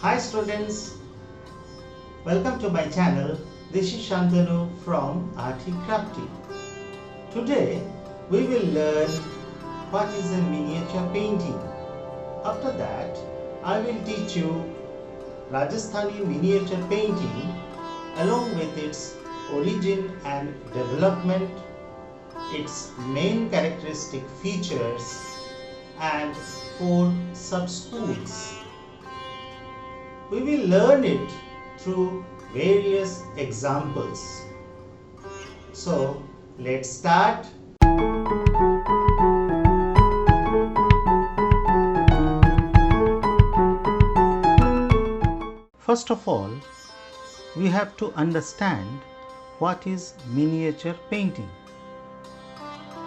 Hi students, welcome to my channel. This is Shantanu from Arty Crafty. Today we will learn what is a miniature painting. After that, I will teach you Rajasthani miniature painting along with its origin and development, its main characteristic features and 4 sub-schools. We will learn it through various examples. So let's start. First of all, we have to understand what is miniature painting.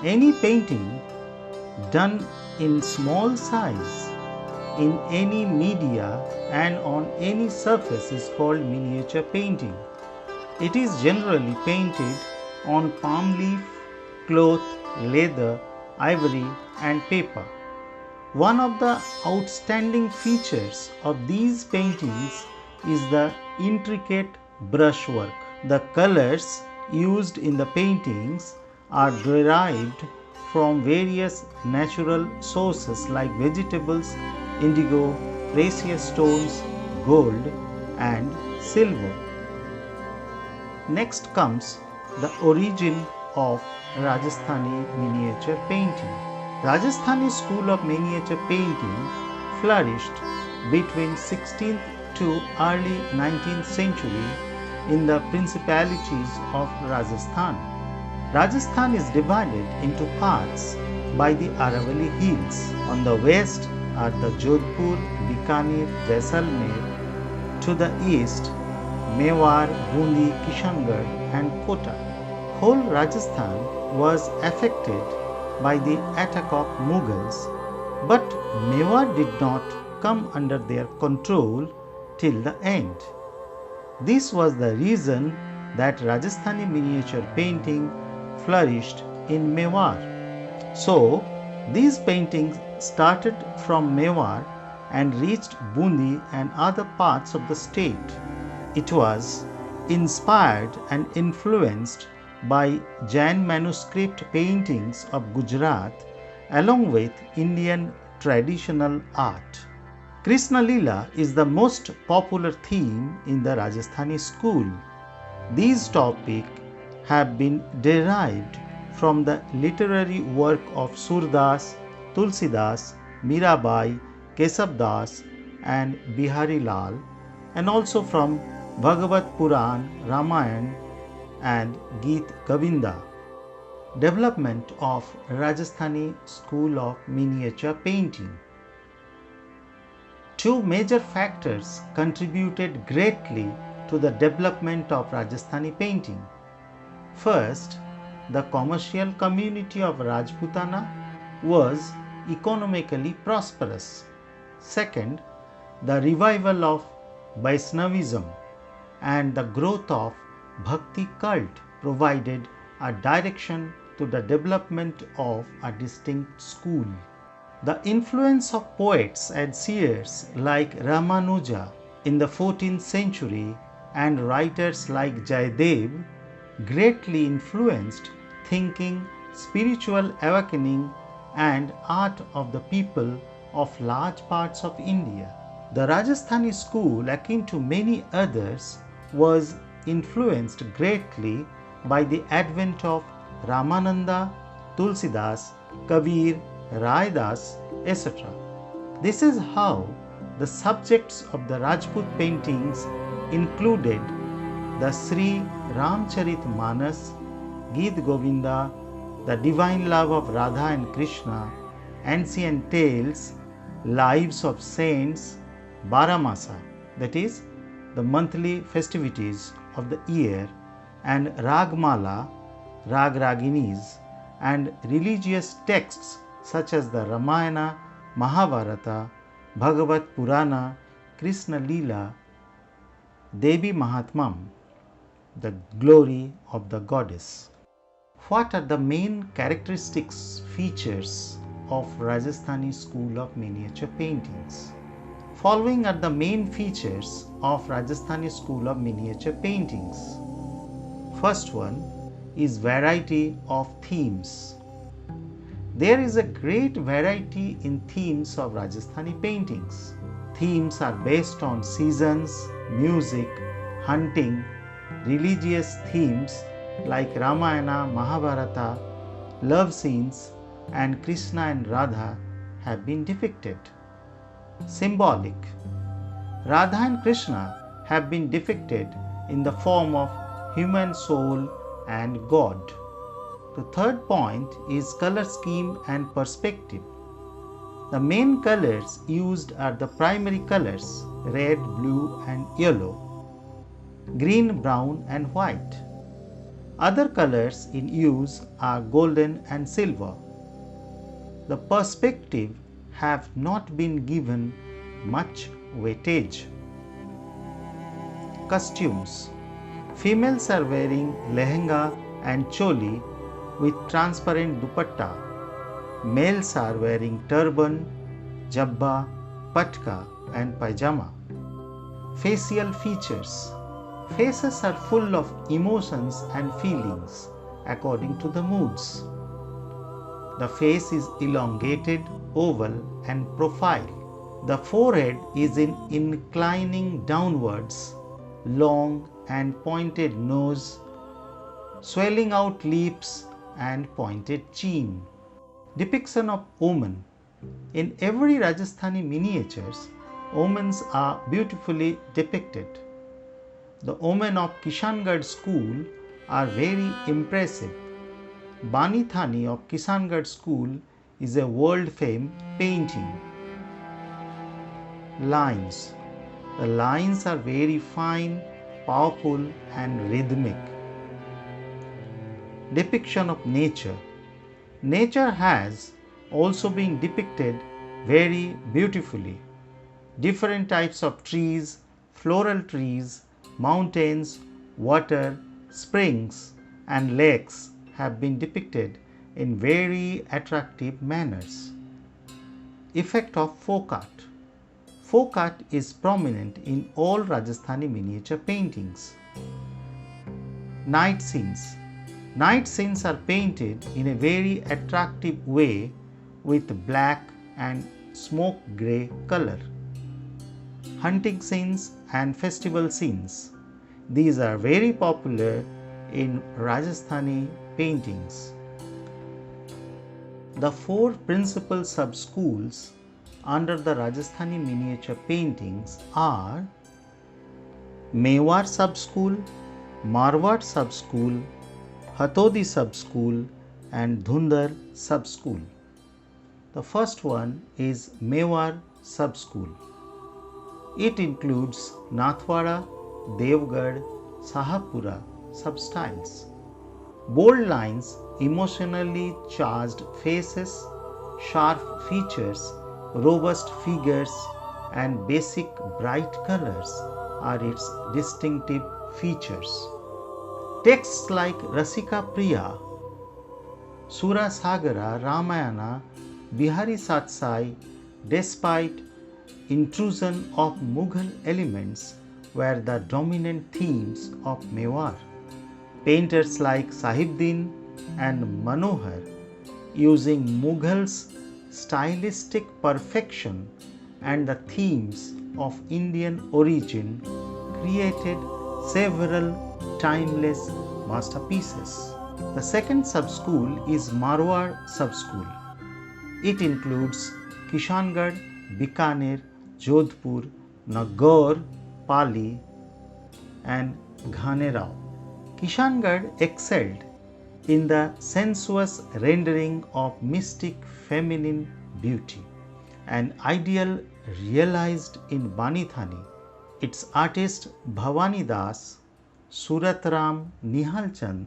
Any painting done in small size in any media and on any surface is called miniature painting. It is generally painted on palm leaf, cloth, leather, ivory and paper. One of the outstanding features of these paintings is the intricate brushwork. The colors used in the paintings are derived from various natural sources like vegetables, indigo, precious stones, gold and silver. Next comes the origin of Rajasthani miniature painting. Rajasthani school of miniature painting flourished between 16th to early 19th century in the principalities of Rajasthan. Rajasthan is divided into parts by the Aravalli Hills. On the west are the Jodhpur, Bikaner, Jaisalmer. To the east, Mewar, Bundi, Kishangarh and Kota. Whole Rajasthan was affected by the attack of Mughals, but Mewar did not come under their control till the end. This was the reason that Rajasthani miniature painting flourished in Mewar. So, these paintings started from Mewar and reached Bundi and other parts of the state. It was inspired and influenced by Jain manuscript paintings of Gujarat along with Indian traditional art. Krishna Lila is the most popular theme in the Rajasthani school. These topics have been derived from the literary work of Surdas, Tulsidas, Mirabai, Kesabdas and Bihari Lal, and also from Bhagavat Puran, Ramayan and Geet Govinda. Development of Rajasthani school of miniature painting. Two major factors contributed greatly to the development of Rajasthani painting. First, the commercial community of Rajputana was economically prosperous. Second, the revival of Vaishnavism and the growth of Bhakti cult provided a direction to the development of a distinct school. The influence of poets and seers like Ramanuja in the 14th century and writers like Jayadev greatly influenced thinking, spiritual awakening and art of the people of large parts of India. The Rajasthani school, akin to many others, was influenced greatly by the advent of Ramananda, Tulsidas, Kabir, Raidas, etc. This is how the subjects of the Rajput paintings included the Sri Ramcharit Manas, Geet Govinda, the divine love of Radha and Krishna, ancient tales, lives of saints, Baramasa, that is, the monthly festivities of the year, and Ragmala, Rag Raginis, and religious texts such as the Ramayana, Mahabharata, Bhagavat Purana, Krishna Lila, Devi Mahatmam, the glory of the goddess. What are the main characteristics features of Rajasthani school of miniature paintings? Following are the main features of Rajasthani School of Miniature Paintings. First one is variety of themes. There is a great variety in themes of Rajasthani paintings. Themes are based on seasons, music, hunting, religious themes like Ramayana, Mahabharata, love scenes, and Krishna and Radha have been depicted. Symbolic. Radha and Krishna have been depicted in the form of human soul and God. The third point is color scheme and perspective. The main colors used are the primary colors red, blue, and yellow, green, brown, and white. Other colors in use are golden and silver. The perspective have not been given much weightage. Costumes. Females are wearing lehenga and choli with transparent dupatta. Males are wearing turban, jabba, patka, and pajama. Facial features. Faces are full of emotions and feelings according to the moods. The face is elongated, oval, and profile. The forehead is inclining downwards, long and pointed nose, swelling out lips, and pointed chin. Depiction of women. In every Rajasthani miniatures, women are beautifully depicted. The women of Kishangarh school are very impressive. Bani Thani of Kishangarh school is a world-famed painting. Lines. The lines are very fine, powerful, and rhythmic. Depiction of nature. Nature has also been depicted very beautifully. Different types of trees, floral trees, mountains, water, springs, and lakes have been depicted in very attractive manners. Effect of folk art. Folk art is prominent in all Rajasthani miniature paintings. Night scenes. Night scenes are painted in a very attractive way with black and smoke grey color. Hunting scenes and festival scenes. These are very popular in Rajasthani paintings. The four principal sub-schools under the Rajasthani miniature paintings are Mewar sub-school, Marwar sub-school, Hatodi sub-school, and Dhundar sub-school. The first one is Mewar sub-school. It includes Nathwada, Devgarh, Sahapura sub-styles. Bold lines, emotionally charged faces, sharp features, robust figures, and basic bright colors are its distinctive features. Texts like Rasika Priya, Sura Sagara, Ramayana, Bihari Satsai, despite intrusion of Mughal elements, were the dominant themes of Mewar. Painters like Sahibdin and Manohar, using Mughals' stylistic perfection and the themes of Indian origin, created several timeless masterpieces. The second sub-school is Marwar sub-school. It includes Kishangarh, Bikaner, Jodhpur, Nagaur, Pali, and Ghanerao. Kishangarh excelled in the sensuous rendering of mystic feminine beauty, an ideal realized in Bani Thani. Its artist Bhavani Das, Suratram Nihalchand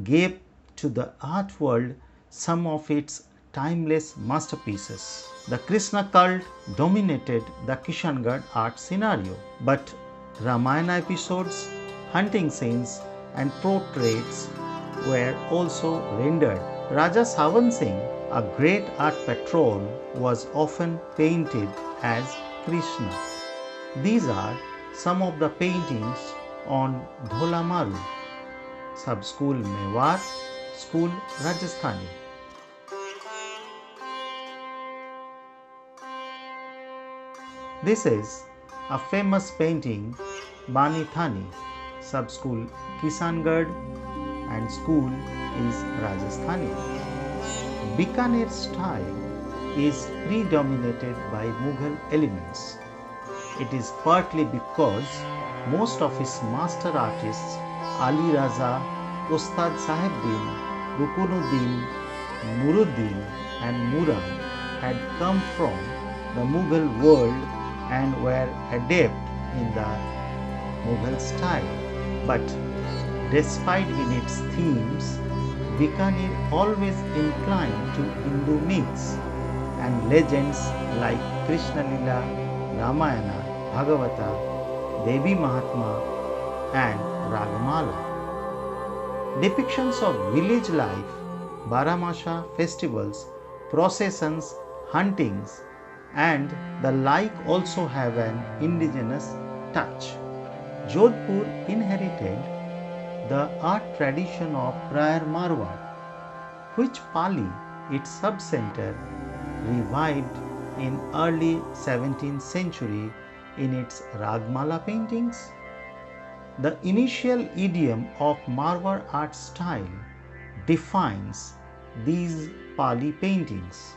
gave to the art world some of its timeless masterpieces. The Krishna cult dominated the Kishangarh art scenario, but Ramayana episodes, hunting scenes, and portraits were also rendered. Raja Savan Singh, a great art patron, was often painted as Krishna. These are some of the paintings on Dhola Maru, Sub-School Mewar, School Rajasthani. This is a famous painting Bani Thani, Sub-School Kisangarh and School is Rajasthani. Bikaner style is predominated by Mughal elements. It is partly because most of his master artists Ali Raza, Ustad Sahebuddin, Rukunuddin, Nuruddin and Murad had come from the Mughal world and were adept in the Mughal style. But despite in its themes, Bikaner always inclined to Hindu myths and legends like Krishna Lila, Ramayana, Bhagavata, Devi Mahatma and Ragamala. Depictions of village life, Baramasha festivals, processions, huntings and the like also have an indigenous touch. Jodhpur inherited the art tradition of prior Marwar, which Pali, its sub-center, revived in early 17th century in its Ragmala paintings. The initial idiom of Marwar art style defines these Pali paintings.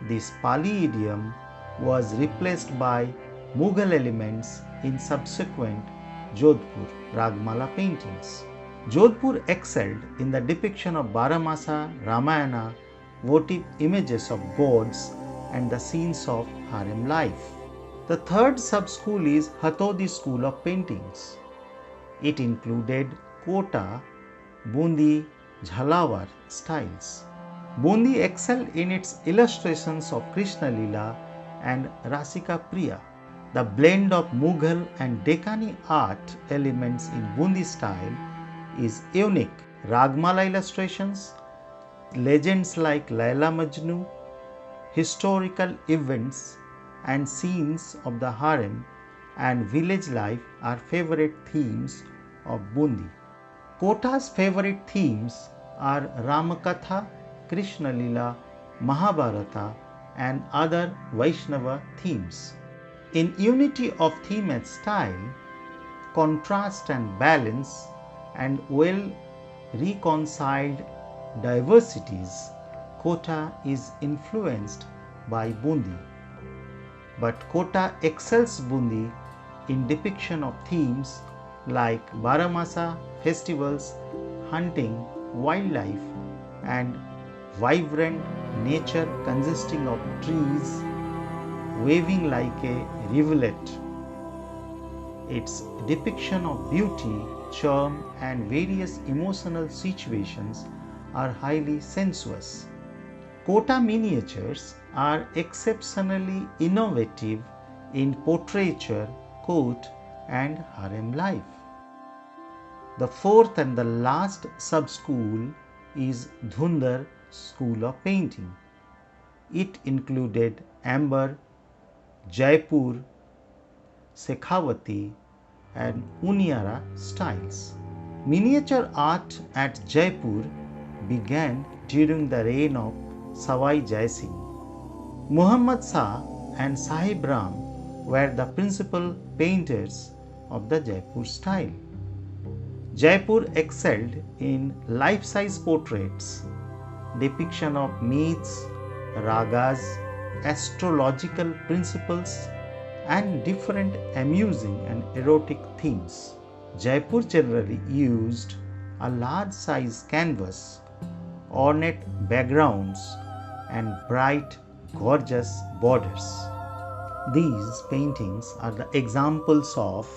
This Pali idiom was replaced by Mughal elements in subsequent Jodhpur Ragmala paintings. Jodhpur excelled in the depiction of Baramasa, Ramayana, votive images of gods and the scenes of harem life. The third sub-school is Hatodi school of paintings. It included Kota, Bundi, Jhalawar styles. Bundi excelled in its illustrations of Krishna Lila and Rasika Priya. The blend of Mughal and Deccani art elements in Bundi style is unique. Ragmala illustrations, legends like Laila Majnu, historical events and scenes of the harem and village life are favorite themes of Bundi. Kota's favorite themes are Ramakatha, Krishna Lila, Mahabharata and other Vaishnava themes. In unity of theme and style, contrast and balance and well reconciled diversities, Kota is influenced by Bundi. But Kota excels Bundi in depiction of themes like Baramasa, festivals, hunting, wildlife and vibrant nature consisting of trees waving like a rivulet. Its depiction of beauty, charm and various emotional situations are highly sensuous. Kota miniatures are exceptionally innovative in portraiture, court and harem life. The fourth and the last sub-school is Dhundar school of painting. It included Amber, Jaipur, Shekhawati and Uniara styles. Miniature art at Jaipur began during the reign of Sawai Jai Singh. Muhammad Shah and Sahib Ram were the principal painters of the Jaipur style. Jaipur excelled in life-size portraits, depiction of myths, ragas, astrological principles and different amusing and erotic themes. Jaipur generally used a large size canvas, ornate backgrounds and bright, gorgeous borders. These paintings are the examples of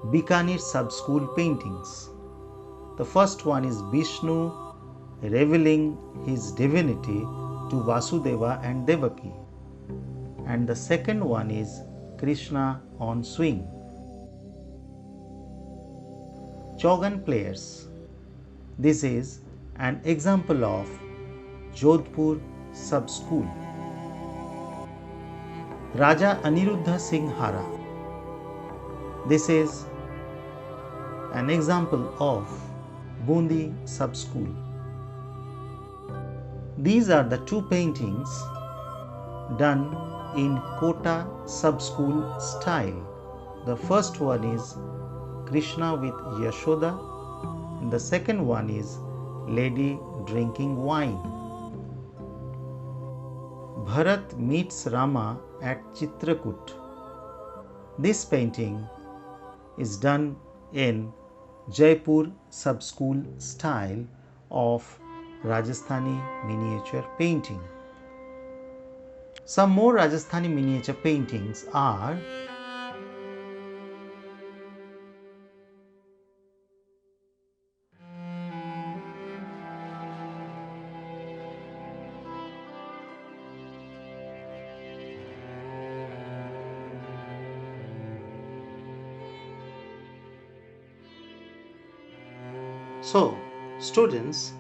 Bikaner sub-school paintings. The first one is Vishnu revealing his divinity to Vasudeva and Devaki. And the second one is Krishna on swing. Chaugan players. This is an example of Jodhpur sub-school. Raja Aniruddha Singh Hara. This is an example of Bundi Sub-School. These are the two paintings done in Kota Sub-School style. The first one is Krishna with Yashoda, and the second one is Lady drinking wine. Bharat meets Rama at Chitrakut. This painting is done in Jaipur Sub-School style of Rajasthani miniature painting. Some more Rajasthani miniature paintings are So, students,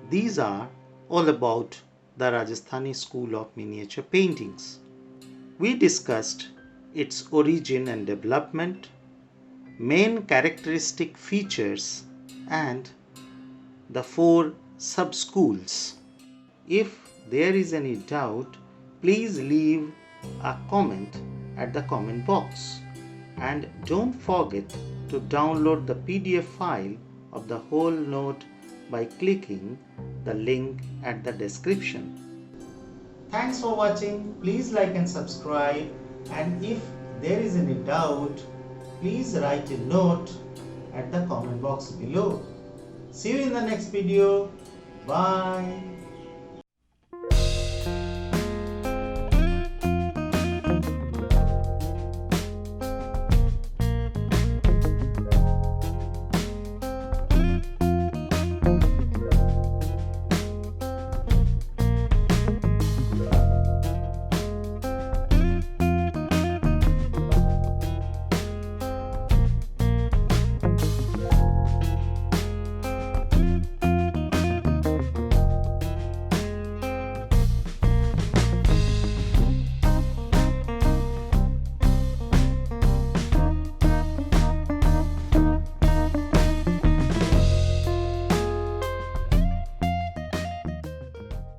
these are all about the Rajasthani school of miniature paintings. We discussed its origin and development, main characteristic features, and the 4 sub-schools. If there is any doubt, please leave a comment at the comment box, and don't forget to download the PDF file of the whole note by clicking the link at the description. Thanks for watching. Please like and subscribe, and if there is any doubt, please write a note at the comment box below. See you in the next video. Bye.